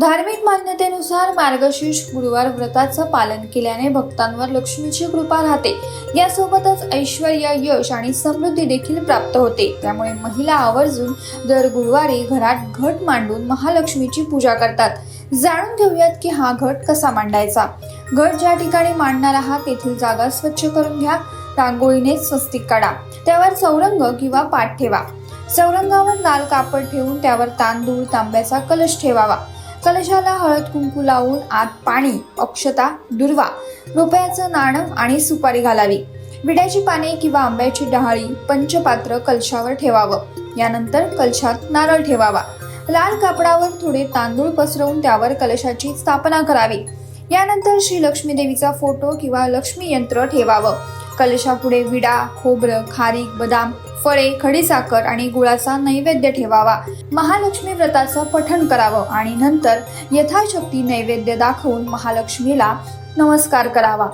धार्मिक मान्यतेनुसार मार्गशीर्ष गुरुवार व्रताचं पालन केल्याने भक्तांवर लक्ष्मीची कृपा राहते. यासोबतच ऐश्वर्य, यश आणि समृद्धी देखील प्राप्त होते. त्यामुळे महिला आवर्जून दर गुरुवारी घरात घट मांडून महालक्ष्मीची पूजा करतात. जाणून घेऊयात की हा घट कसा मांडायचा. घट ज्या ठिकाणी मांडणार आहात तेथील जागा स्वच्छ करून घ्या. रांगोळीने स्वस्तिक काढा. त्यावर चौरंग किंवा पाट ठेवा. चौरंगावर लाल कापड ठेवून त्यावर तांदूळ, तांब्याचा कलश ठेवावा. कलशाला हळद कुंकू लावून आत पाणी, अक्षता, दुर्वा, रुपयाचं नाणं आणि सुपारी घालावी. विड्याची पाने किंवा आंब्याची डहाळी, पंचपात्र कलशावर ठेवावं. यानंतर कलशात नारळ ठेवावा. लाल कापडावर थोडे तांदूळ पसरवून त्यावर कलशाची स्थापना करावी. यानंतर श्री लक्ष्मी देवीचा फोटो किंवा लक्ष्मी यंत्र ठेवावं. कलशापुढे विडा, खोबरं, खारीक, बदाम, फळे, खडीसाखर आणि गुळाचा नैवेद्य ठेवावा. महालक्ष्मी व्रताचं पठण करावं आणि नंतर यथाशक्ती नैवेद्य दाखवून महालक्ष्मीला नमस्कार करावा.